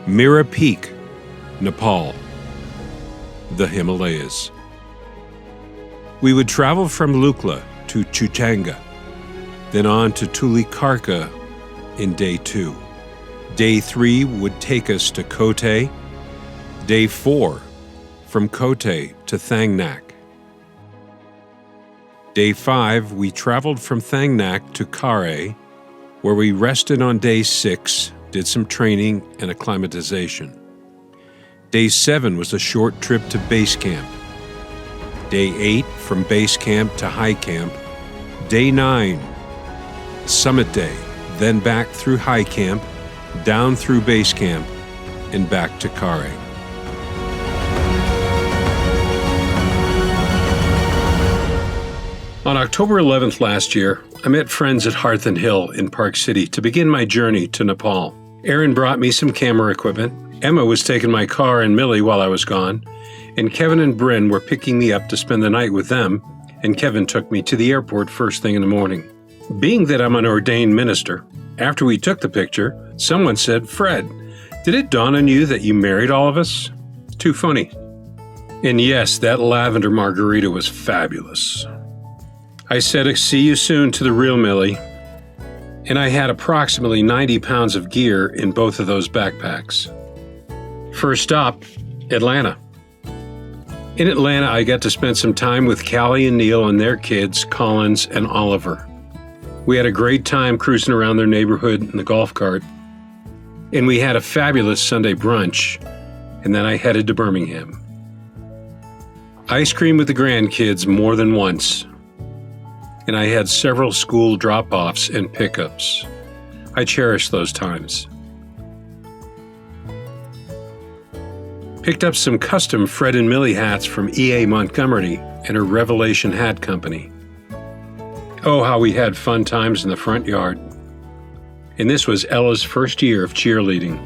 Mera Peak, Nepal, the Himalayas. We would travel from Lukla to Chhuthanga, then on to Tulikarka in day 2. Day 3 would take us to Kothe. Day 4, from Kothe to Thagnak. Day 5, we traveled from Thagnak to Khare, where we rested on day 6, did some training and acclimatization. Day 7 was a short trip to base camp. Day 8, from base camp to high camp. Day 9, summit day, then back through high camp, down through base camp, and back to Khare. On October 11th last year, I met friends at Hearth and Hill in Park City to begin my journey to Nepal. Aaron brought me some camera equipment, Emma was taking my car and Millie while I was gone, and Kevin and Bryn were picking me up to spend the night with them, and Kevin took me to the airport first thing in the morning. Being that I'm an ordained minister, after we took the picture, someone said, "Fred, did it dawn on you that you married all of us?" Too funny. And yes, that lavender margarita was fabulous. I said, "See you soon" to the real Millie, and I had approximately 90 pounds of gear in both of those backpacks. First stop, Atlanta. In Atlanta, I got to spend some time with Callie and Neil and their kids, Collins and Oliver. We had a great time cruising around their neighborhood in the golf cart, and we had a fabulous Sunday brunch, and then I headed to Birmingham. Ice cream with the grandkids more than once, and I had several school drop-offs and pickups. I cherish those times. Picked up some custom Fred and Millie hats from E.A. Montgomery and her Revelation Hat Company. Oh, how we had fun times in the front yard. And this was Ella's first year of cheerleading.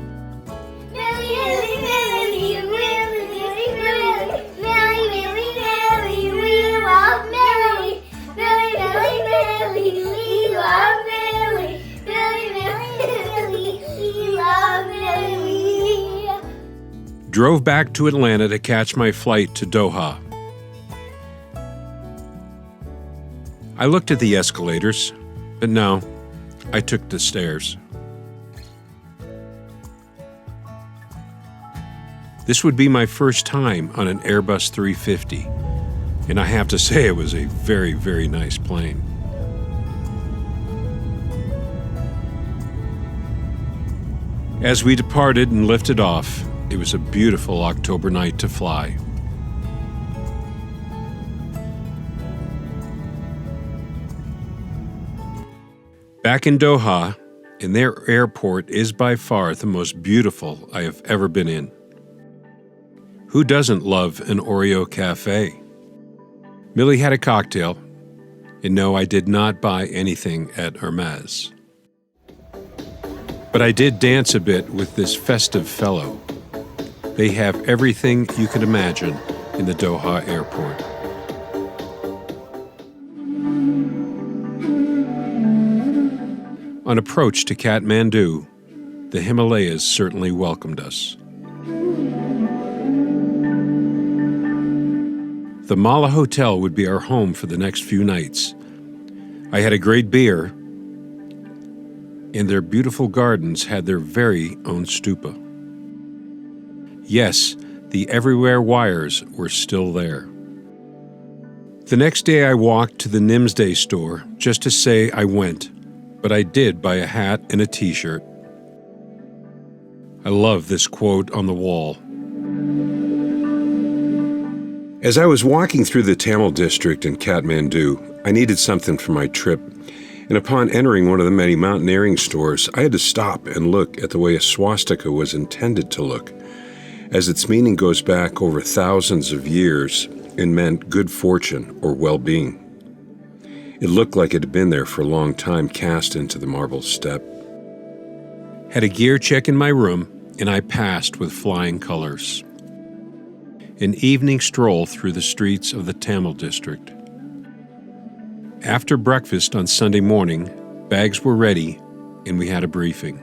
Drove back to Atlanta to catch my flight to Doha. I looked at the escalators, but no, I took the stairs. This would be my first time on an Airbus 350, and I have to say it was a very, very nice plane. As we departed and lifted off, it was a beautiful October night to fly. Back in Doha, and their airport is by far the most beautiful I have ever been in. Who doesn't love an Oreo cafe? Millie had a cocktail, and no, I did not buy anything at Hermes. But I did dance a bit with this festive fellow. They have everything you could imagine in the Doha airport. On approach to Kathmandu, the Himalayas certainly welcomed us. The Mala Hotel would be our home for the next few nights. I had a great beer, and their beautiful gardens had their very own stupa. Yes, the everywhere wires were still there. The next day I walked to the Nimsday store just to say I went, but I did buy a hat and a t-shirt. I love this quote on the wall. As I was walking through the Tamil district in Kathmandu, I needed something for my trip, and upon entering one of the many mountaineering stores, I had to stop and look at the way a swastika was intended to look, as its meaning goes back over thousands of years and meant good fortune or well-being. It looked like it had been there for a long time, cast into the marble step. Had a gear check in my room, and I passed with flying colors. An evening stroll through the streets of the Tamil district. After breakfast on Sunday morning, bags were ready, and we had a briefing.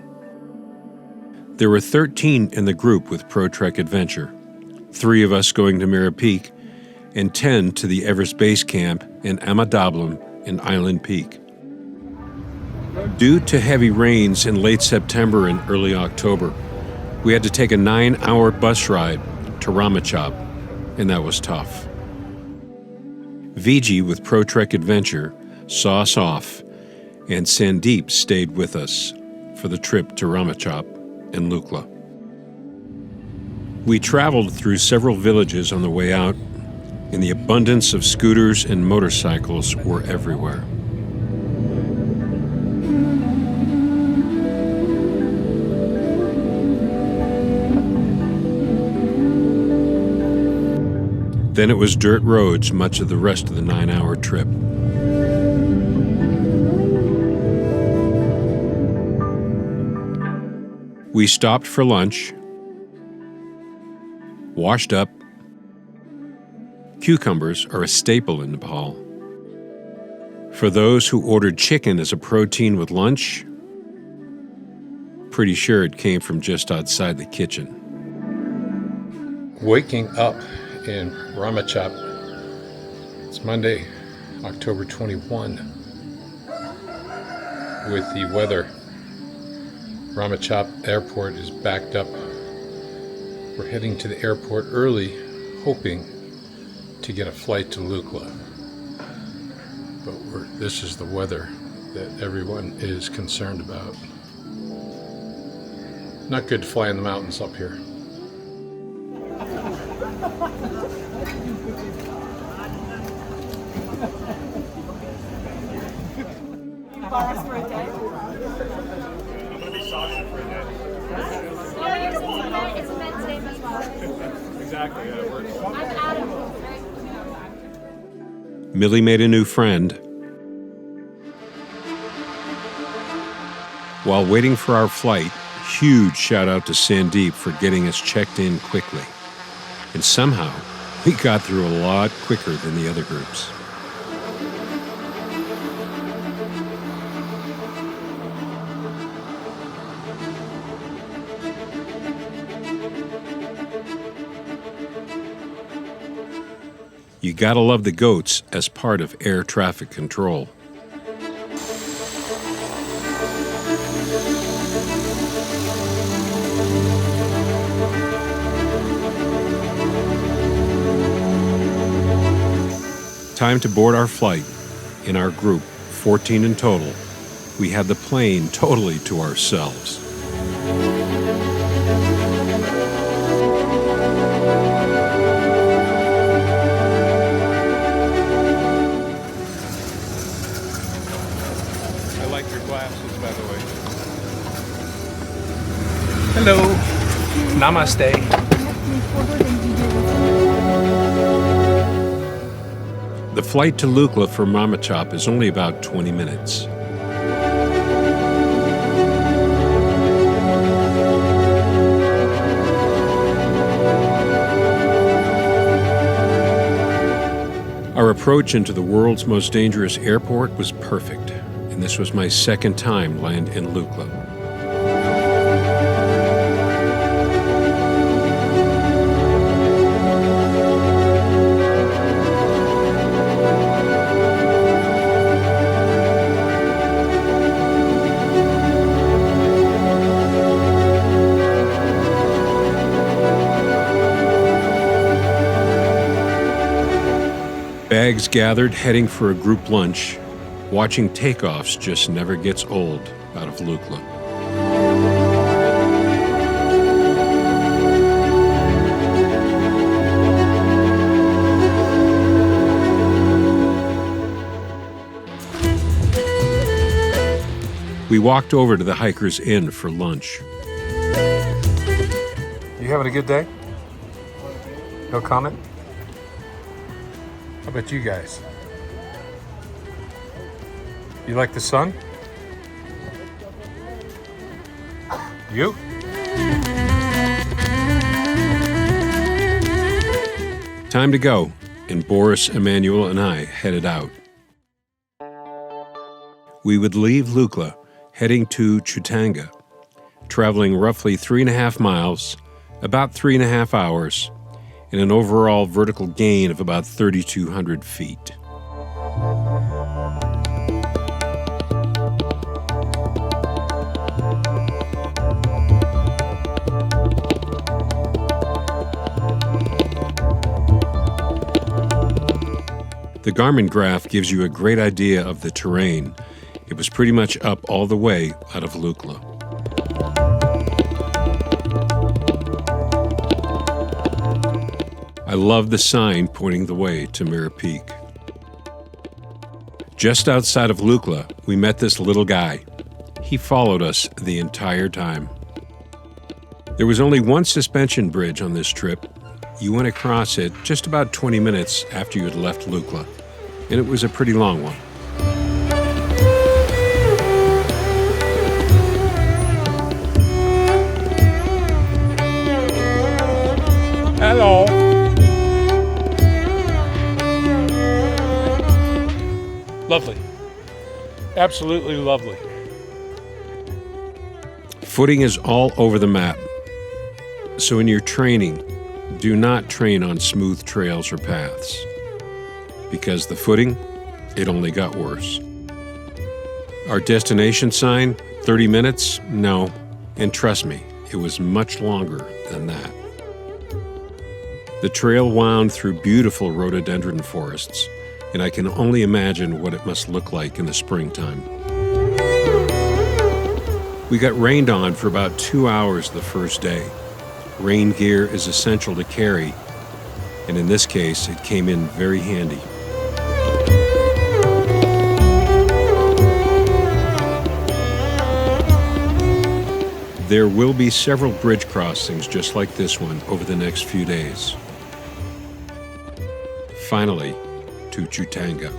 There were 13 in the group with ProTrek Adventure, 3 of us going to Mera Peak, and 10 to the Everest Base Camp in Amadablam and Island Peak. Due to heavy rains in late September and early October, we had to take a 9-hour bus ride to Ramachop, and that was tough. Viji with ProTrek Adventure saw us off, and Sandeep stayed with us for the trip to Ramachop and Lukla. We traveled through several villages on the way out, and the abundance of scooters and motorcycles were everywhere. Then it was dirt roads much of the rest of the 9-hour trip. We stopped for lunch, washed up. Cucumbers are a staple in Nepal. For those who ordered chicken as a protein with lunch, pretty sure it came from just outside the kitchen. Waking up in Ramachop. It's Monday, October 21. With the weather, Ramachop Airport is backed up. We're heading to the airport early, hoping to get a flight to Lukla. But this is the weather that everyone is concerned about. Not good to fly in the mountains up here. Bars for a day? I'm going to be saucy for a day. It's men's name as well. Exactly, yeah, it works. I'm Adam. Millie made a new friend. While waiting for our flight, huge shout out to Sandeep for getting us checked in quickly. And somehow, we got through a lot quicker than the other groups. You gotta love the goats as part of air traffic control. Time to board our flight. In our group, 14 in total, we had the plane totally to ourselves. Hello. Namaste. The flight to Lukla from Ramachop is only about 20 minutes. Our approach into the world's most dangerous airport was perfect, and this was my second time land in Lukla. Bags gathered, heading for a group lunch. Watching takeoffs just never gets old out of Lukla. We walked over to the Hikers Inn for lunch. You having a good day? No comment? How about you guys? You like the sun? You? Time to go, and Boris, Emmanuel, and I headed out. We would leave Lukla, heading to Chhuthanga, traveling roughly 3.5 miles, about 3.5 hours, and an overall vertical gain of about 3,200 feet. The Garmin graph gives you a great idea of the terrain. It was pretty much up all the way out of Lukla. I love the sign pointing the way to Mera Peak. Just outside of Lukla, we met this little guy. He followed us the entire time. There was only one suspension bridge on this trip. You went across it just about 20 minutes after you had left Lukla, and it was a pretty long one. Hello. Lovely. Absolutely lovely. Footing is all over the map. So in your training, do not train on smooth trails or paths. Because the footing, it only got worse. Our destination sign, 30 minutes? No. And trust me, it was much longer than that. The trail wound through beautiful rhododendron forests, and I can only imagine what it must look like in the springtime. We got rained on for about 2 hours the first day. Rain gear is essential to carry, and in this case, it came in very handy. There will be several bridge crossings just like this one over the next few days. Finally, to Chhuthanga.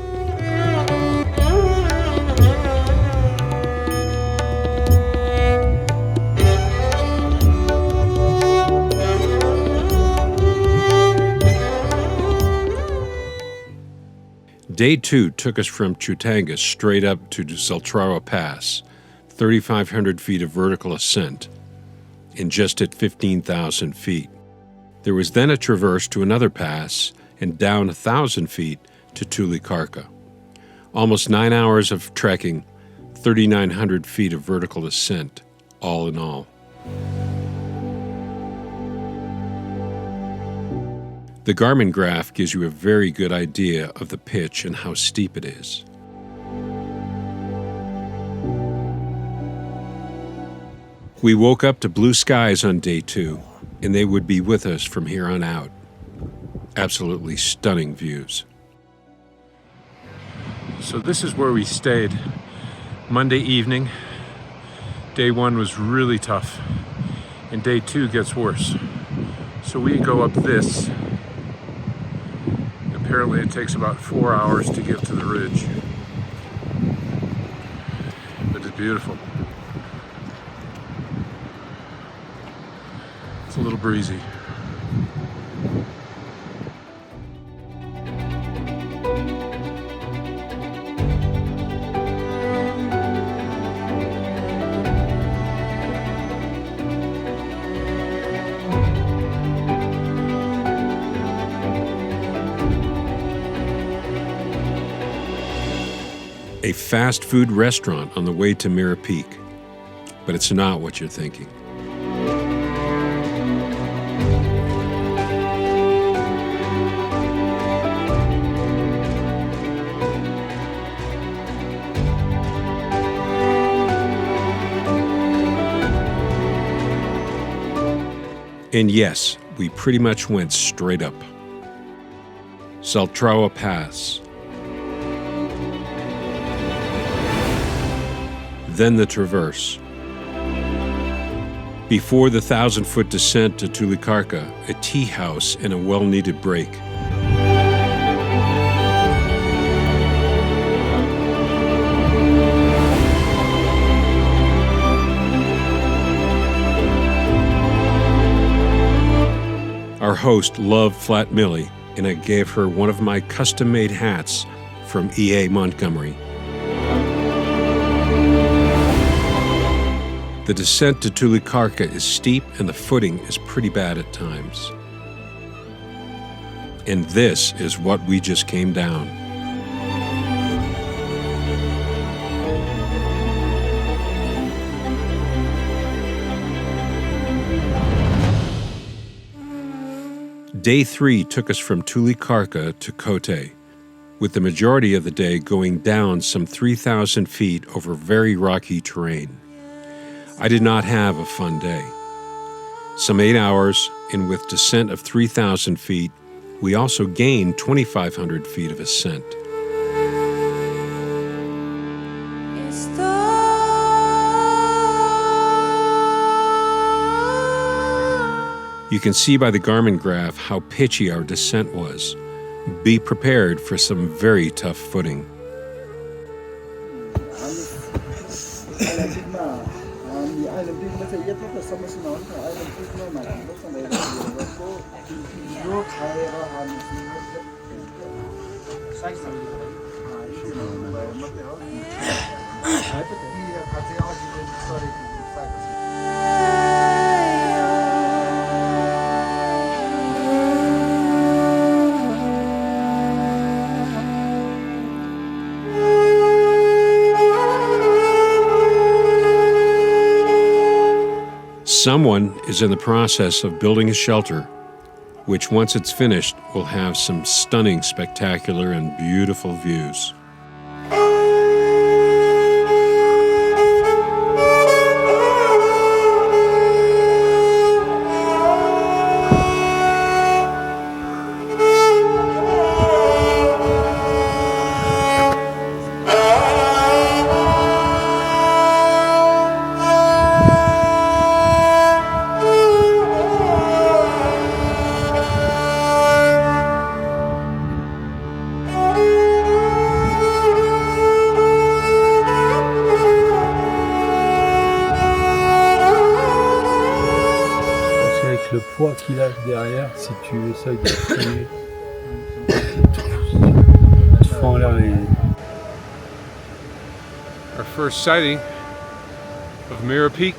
Day 2 took us from Chhuthanga straight up to Zatrwa Pass, 3,500 feet of vertical ascent, and just at 15,000 feet. There was then a traverse to another pass and down 1,000 feet to Tulikarka. Almost 9 hours of trekking, 3,900 feet of vertical ascent, all in all. The Garmin graph gives you a very good idea of the pitch and how steep it is. We woke up to blue skies on day 2, and they would be with us from here on out. Absolutely stunning views. So this is where we stayed Monday evening. Day 1 was really tough, and day 2 gets worse. So we go up this. Apparently it takes about 4 hours to get to the ridge. But it's beautiful. It's a little breezy. A fast food restaurant on the way to Mera Peak, but it's not what you're thinking. And yes, we pretty much went straight up. Zatrwa Pass. Then the traverse. Before the 1,000-foot descent to Tulikarka, a tea house and a well-needed break. Our host loved Flat Millie, and I gave her one of my custom-made hats from E.A. Montgomery. The descent to Tulikarka is steep and the footing is pretty bad at times. And this is what we just came down. Day 3 took us from Tulikarka to Kothe, with the majority of the day going down some 3,000 feet over very rocky terrain. I did not have a fun day. Some 8 hours, and with descent of 3,000 feet, we also gained 2,500 feet of ascent. You can see by the Garmin graph how pitchy our descent was. Be prepared for some very tough footing. Someone is in the process of building a shelter, which once it's finished will have some stunning, spectacular, and beautiful views. Le poids qu'il a derrière, si tu essayes de freiner, tu te fais en l'air les... Our first sighting of Mera Peak.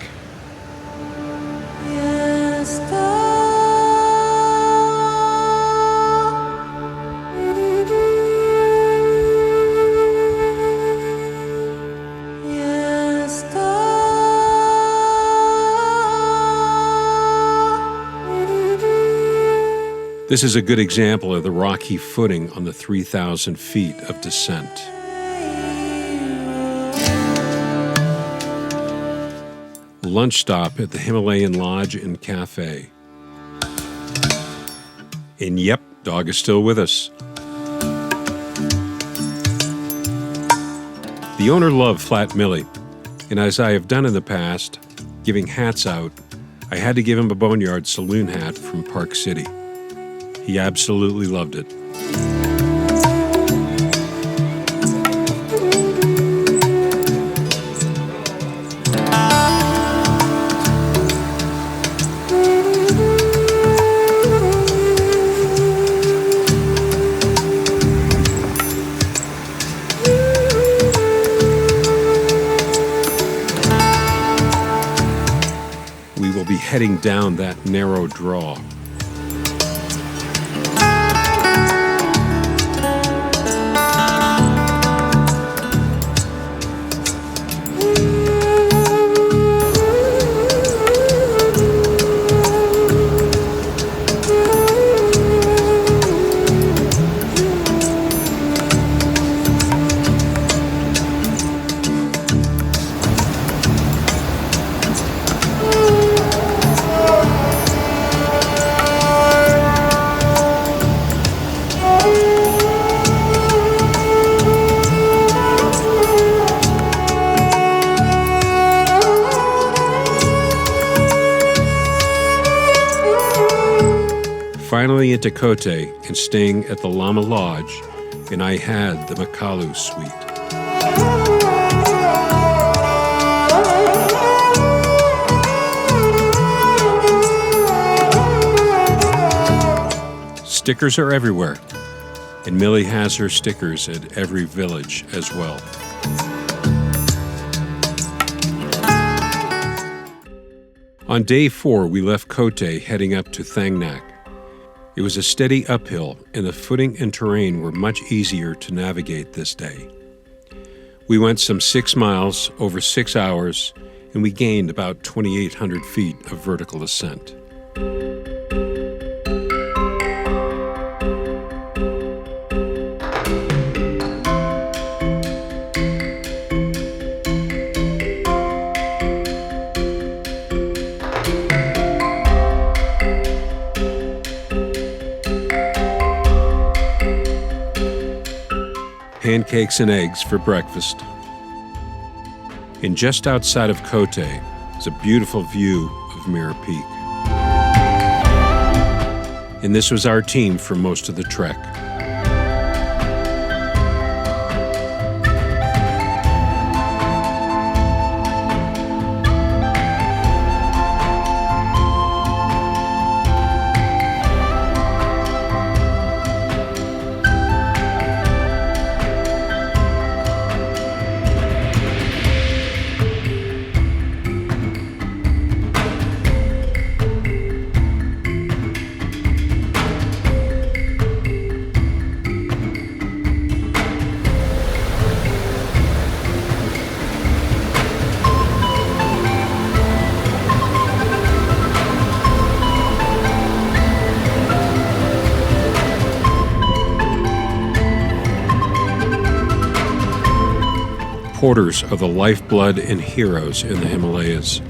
This is a good example of the rocky footing on the 3,000 feet of descent. Lunch stop at the Himalayan Lodge and Cafe. And yep, dog is still with us. The owner loved Flat Millie, and as I have done in the past, giving hats out, I had to give him a Boneyard saloon hat from Park City. He absolutely loved it. We will be heading down that narrow draw. Finally into Kothe and staying at the Lama Lodge, and I had the Makalu suite. Stickers are everywhere, and Millie has her stickers at every village as well. On day 4, we left Kothe heading up to Thagnak. It was a steady uphill, and the footing and terrain were much easier to navigate this day. We went some 6 miles over 6 hours, and we gained about 2,800 feet of vertical ascent. Pancakes and eggs for breakfast. And just outside of Kothe is a beautiful view of Mera Peak. And this was our team for most of the trek. Porters are the lifeblood and heroes in the Himalayas.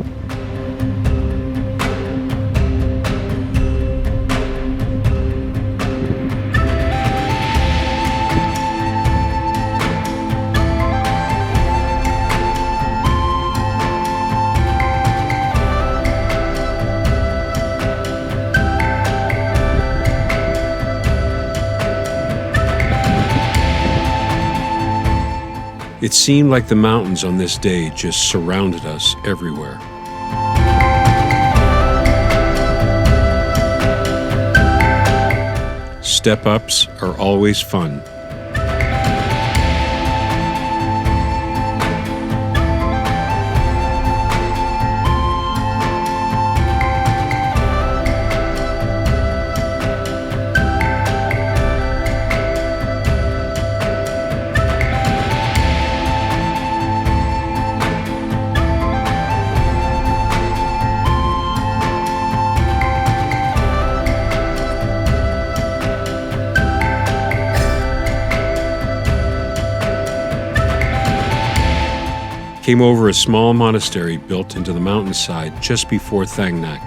It seemed like the mountains on this day just surrounded us everywhere. Step-ups are always fun. Came over a small monastery built into the mountainside just before Thagnak.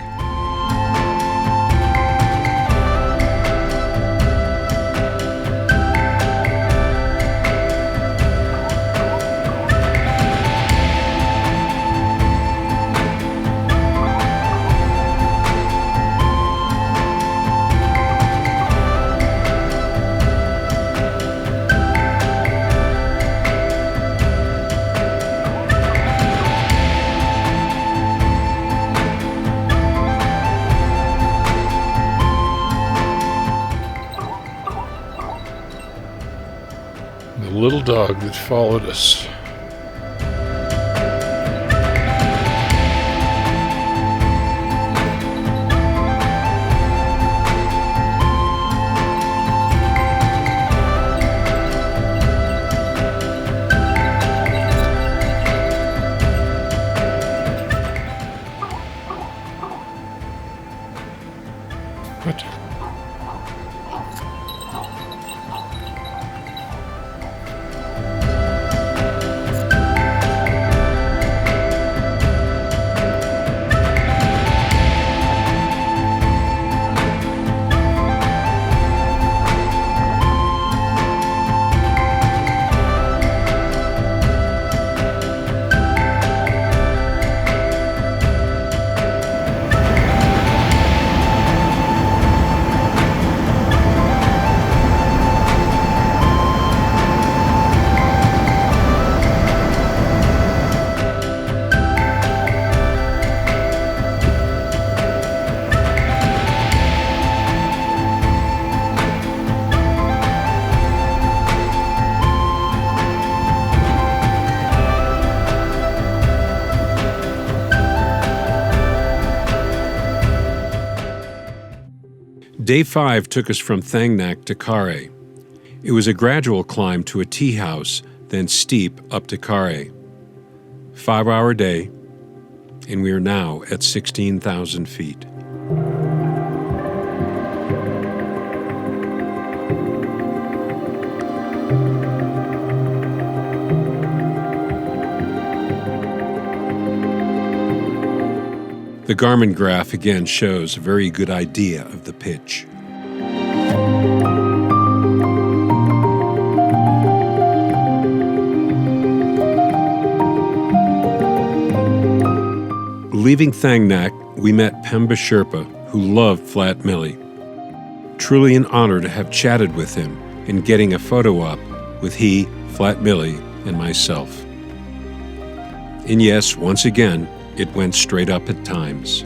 The little dog that followed us. What? Day 5 took us from Thagnak to Khare. It was a gradual climb to a tea house, then steep up to Khare. 5-hour day, and we are now at 16,000 feet. The Garmin graph again shows a very good idea of the pitch. Leaving Thagnak, we met Pemba Sherpa, who loved Flat Millie. Truly an honor to have chatted with him and getting a photo op with he, Flat Millie, and myself. And yes, once again, it went straight up at times.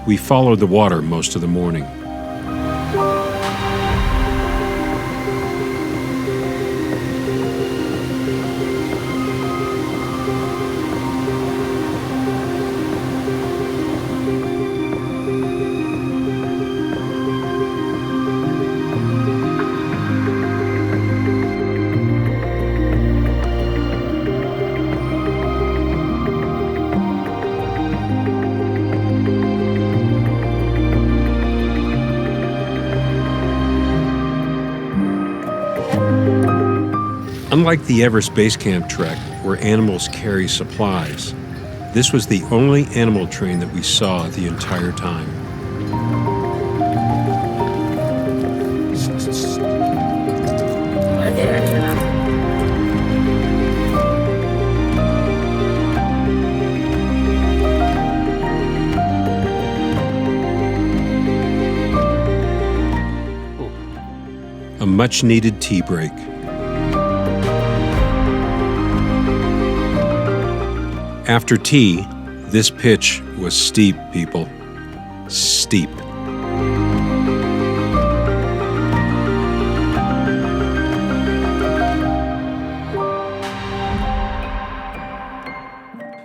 We followed the water most of the morning. Unlike the Everest Base Camp trek, where animals carry supplies, this was the only animal train that we saw the entire time. A much-needed tea break. After tea, this pitch was steep, people. Steep.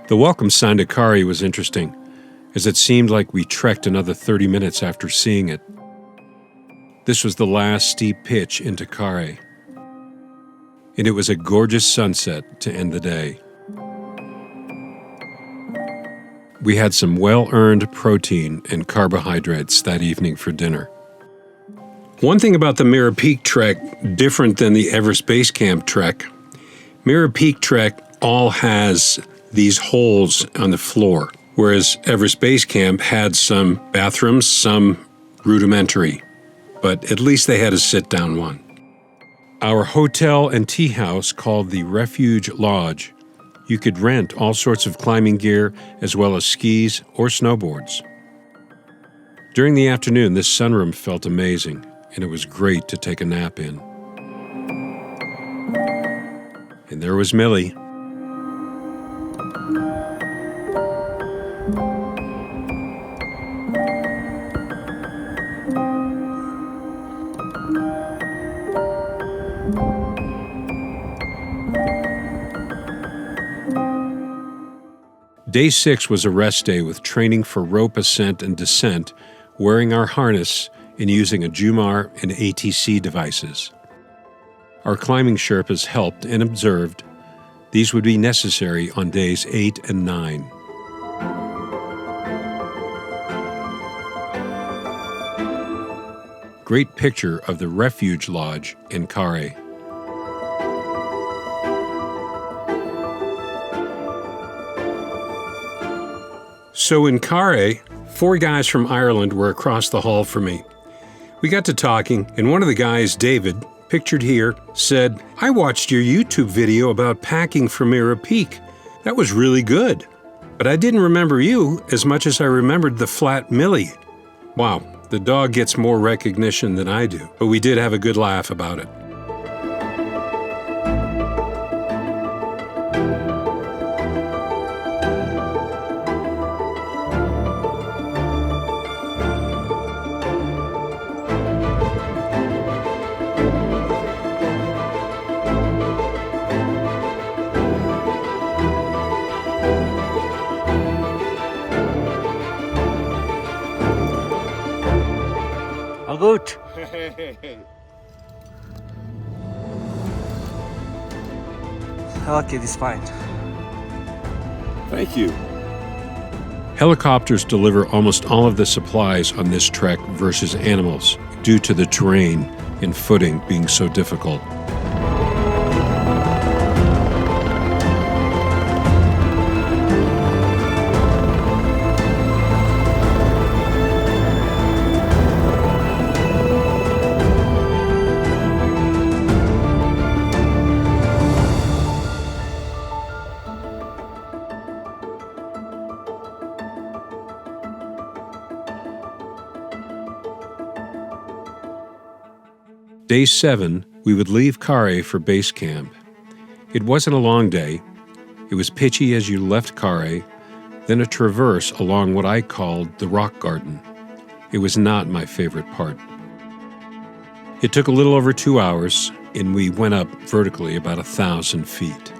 The welcome sign to Khare was interesting, as it seemed like we trekked another 30 minutes after seeing it. This was the last steep pitch into Khare, and it was a gorgeous sunset to end the day. We had some well-earned protein and carbohydrates that evening for dinner. One thing about the Mera Peak trek, different than the Everest Base Camp trek, Mera Peak trek all has these holes on the floor, whereas Everest Base Camp had some bathrooms, some rudimentary, but at least they had a sit-down one. Our hotel and tea house, called the Refuge Lodge, you could rent all sorts of climbing gear as well as skis or snowboards. During the afternoon, this sunroom felt amazing, and it was great to take a nap in. And there was Millie. Day 6 was a rest day with training for rope ascent and descent, wearing our harness and using a Jumar and ATC devices. Our climbing Sherpas helped and observed. These would be necessary on days 8 and 9. Great picture of the Refuge Lodge in Khare. So in Khare, 4 guys from Ireland were across the hall from me. We got to talking, and one of the guys, David, pictured here, said, "I watched your YouTube video about packing for Mera Peak. That was really good. But I didn't remember you as much as I remembered the Flat Millie." Wow, the dog gets more recognition than I do, but we did have a good laugh about it. gut. Okay, this is fine. Thank you. Helicopters deliver almost all of the supplies on this trek versus animals due to the terrain and footing being so difficult. Day 7, we would leave Khare for base camp. It wasn't a long day. It was pitchy as you left Khare, then a traverse along what I called the rock garden. It was not my favorite part. It took a little over 2 hours, and we went up vertically about 1,000 feet.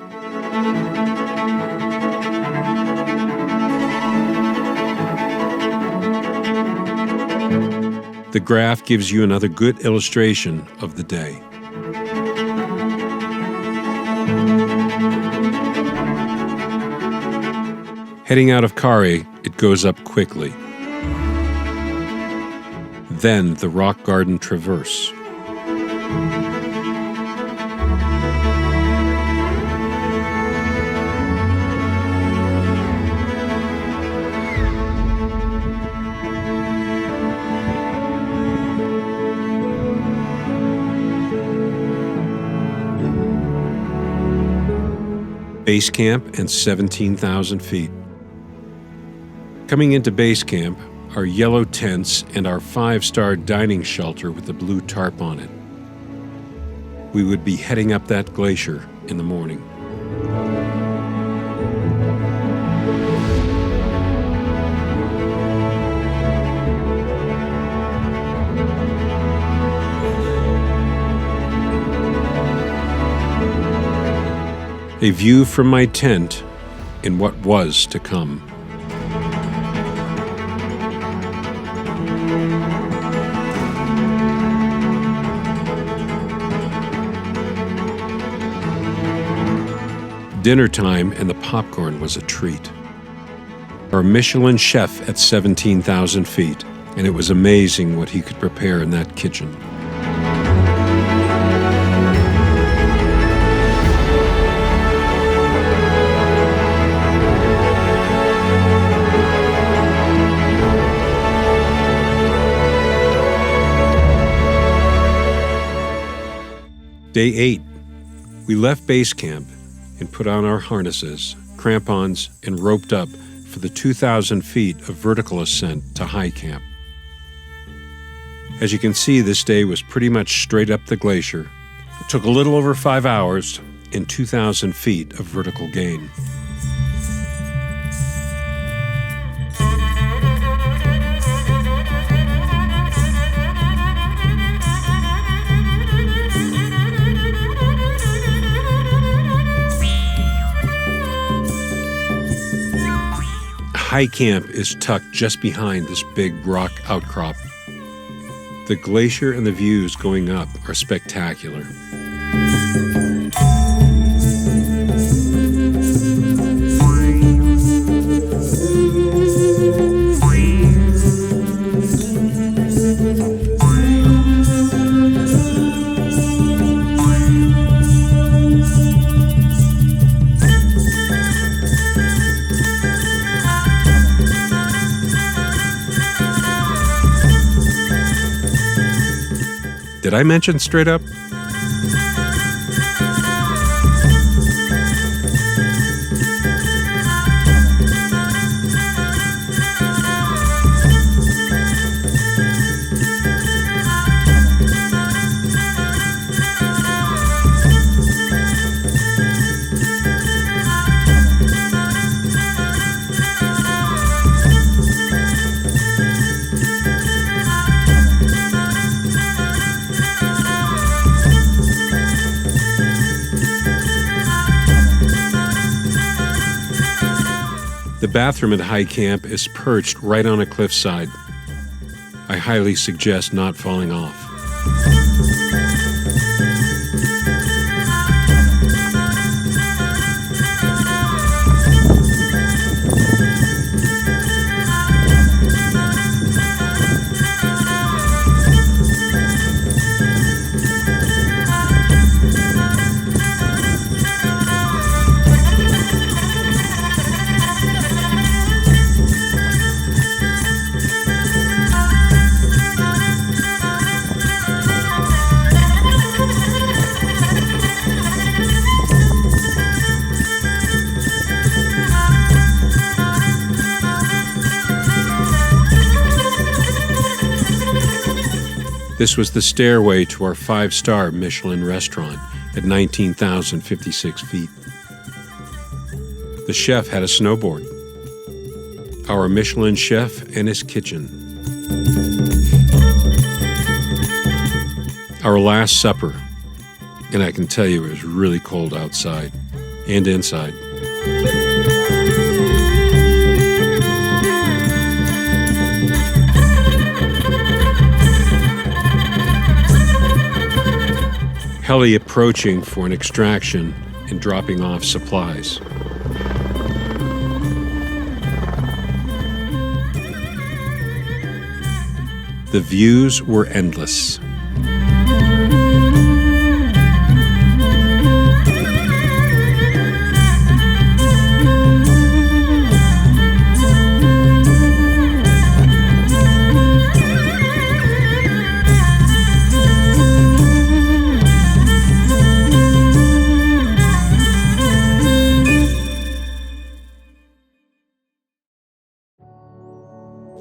The graph gives you another good illustration of the day. Heading out of Khare, it goes up quickly. Then the rock garden traverse. Base camp and 17,000 feet. Coming into base camp, our yellow tents and our 5-star dining shelter with the blue tarp on it. We would be heading up that glacier in the morning. A view from my tent in what was to come. Dinner time and the popcorn was a treat. Our Michelin chef at 17,000 feet, and it was amazing what he could prepare in that kitchen. Day 8, we left base camp and put on our harnesses, crampons, and roped up for the 2,000 feet of vertical ascent to high camp. As you can see, this day was pretty much straight up the glacier. It took a little over 5 hours and 2,000 feet of vertical gain. High camp is tucked just behind this big rock outcrop. The glacier and the views going up are spectacular. Did I mention straight up? The bathroom at high camp is perched right on a cliffside. I highly suggest not falling off. This was the stairway to our 5-star Michelin restaurant at 19,056 feet. The chef had a snowboard. Our Michelin chef and his kitchen. Our last supper, and I can tell you it was really cold outside and inside. Heli approaching for an extraction and dropping off supplies. The views were endless.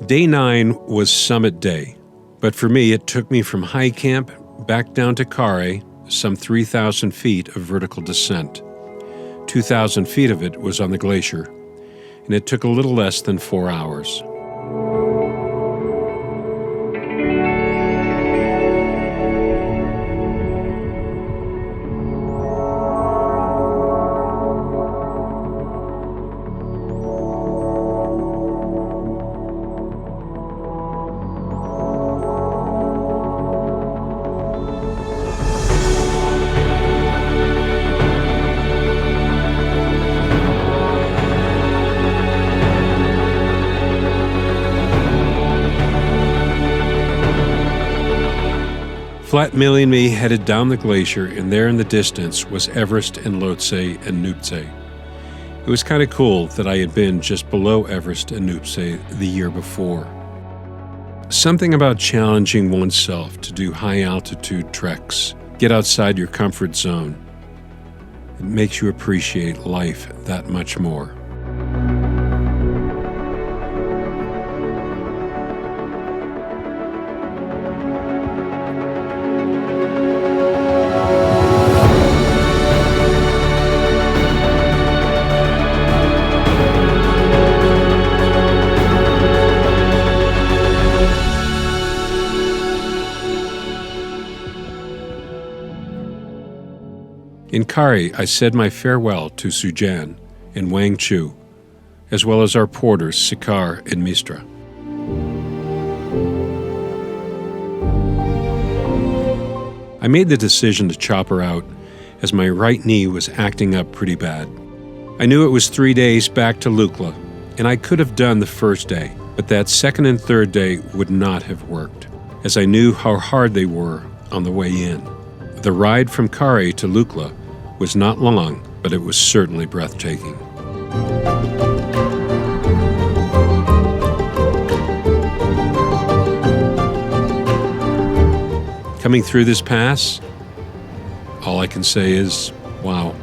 Day 9 was summit day, but for me it took me from high camp back down to Khare, some 3,000 feet of vertical descent. 2,000 feet of it was on the glacier, and it took a little less than 4 hours. Flat Millie and me headed down the glacier, and there in the distance was Everest and Lhotse and Nuptse. It was kind of cool that I had been just below Everest and Nuptse the year before. Something about challenging oneself to do high-altitude treks, get outside your comfort zone. It makes you appreciate life that much more. In Khare, I said my farewell to Sujan and Wang Chu, as well as our porters Sikar and Mistra. I made the decision to chop her out as my right knee was acting up pretty bad. I knew it was 3 days back to Lukla, and I could have done the first day, but that second and third day would not have worked, as I knew how hard they were on the way in. The ride from Khare to Lukla was not long, but it was certainly breathtaking. Coming through this pass, all I can say is, wow.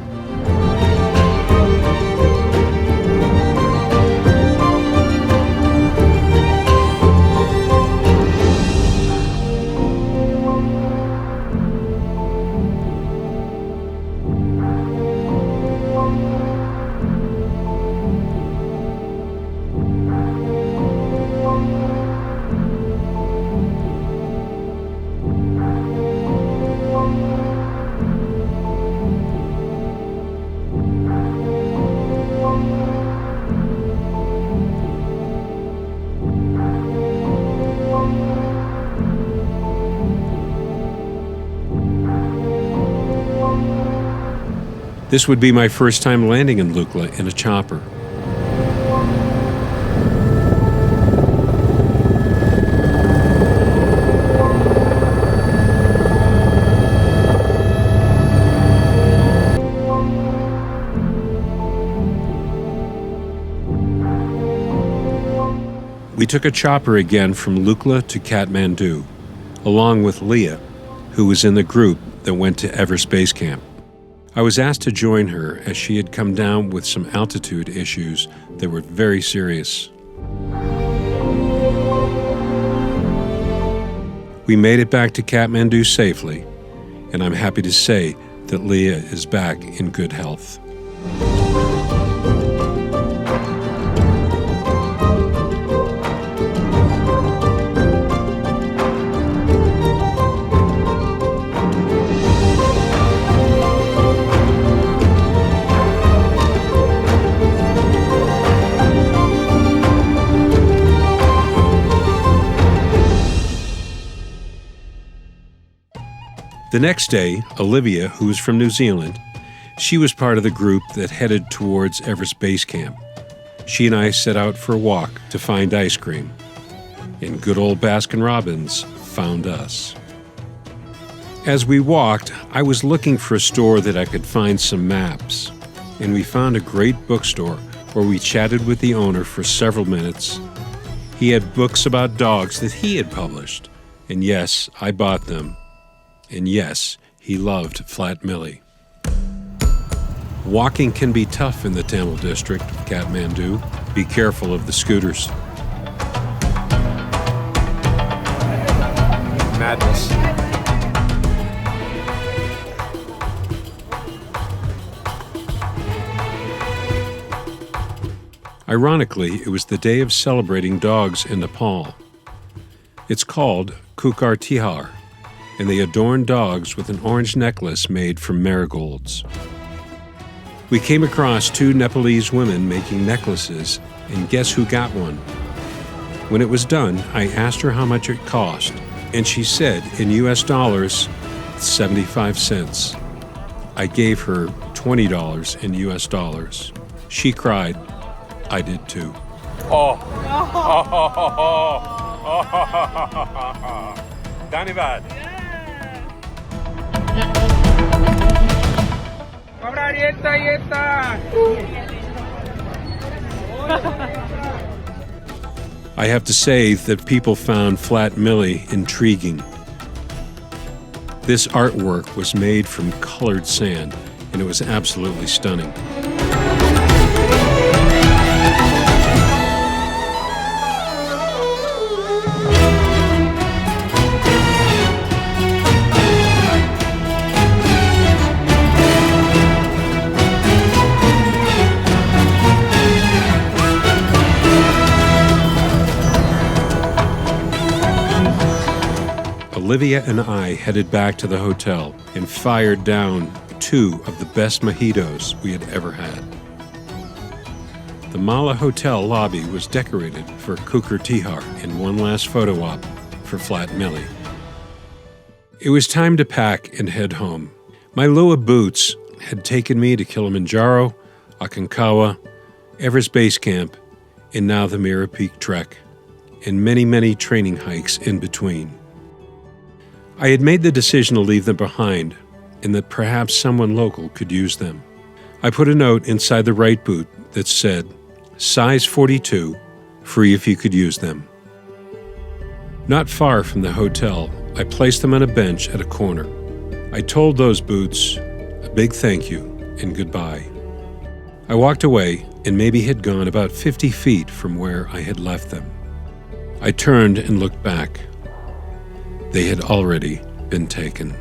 This would be my first time landing in Lukla in a chopper. We took a chopper again from Lukla to Kathmandu, along with Leah, who was in the group that went to Everest Base Camp. I was asked to join her as she had come down with some altitude issues that were very serious. We made it back to Kathmandu safely, and I'm happy to say that Leah is back in good health. The next day, Olivia, who was from New Zealand, she was part of the group that headed towards Everest Base Camp. She and I set out for a walk to find ice cream. And good old Baskin-Robbins found us. As we walked, I was looking for a store that I could find some maps. And we found a great bookstore where we chatted with the owner for several minutes. He had books about dogs that he had published. And yes, I bought them. And yes, he loved Flat Millie. Walking can be tough in the Tamil district of Kathmandu. Be careful of the scooters. Madness. Ironically, it was the day of celebrating dogs in Nepal. It's called Kukar Tihar, and they adorn dogs with an orange necklace made from marigolds. We came across two Nepalese women making necklaces, and guess who got one? When it was done, I asked her how much it cost, and she said in US dollars, 75 cents. I gave her $20 in US dollars. She cried. I did too. Dhanyavad. I have to say that people found Flat Millie intriguing. This artwork was made from colored sand, and it was absolutely stunning. Olivia and I headed back to the hotel and fired down 2 of the best mojitos we had ever had. The Mala Hotel lobby was decorated for Kukar Tihar and one last photo op for Flat Millie. It was time to pack and head home. My Lua boots had taken me to Kilimanjaro, Aconcagua, Everest Base Camp, and now the Mera Peak trek, and many, many training hikes in between. I had made the decision to leave them behind and that perhaps someone local could use them. I put a note inside the right boot that said, size 42, free if you could use them. Not far from the hotel, I placed them on a bench at a corner. I told those boots a big thank you and goodbye. I walked away and maybe had gone about 50 feet from where I had left them. I turned and looked back. They had already been taken.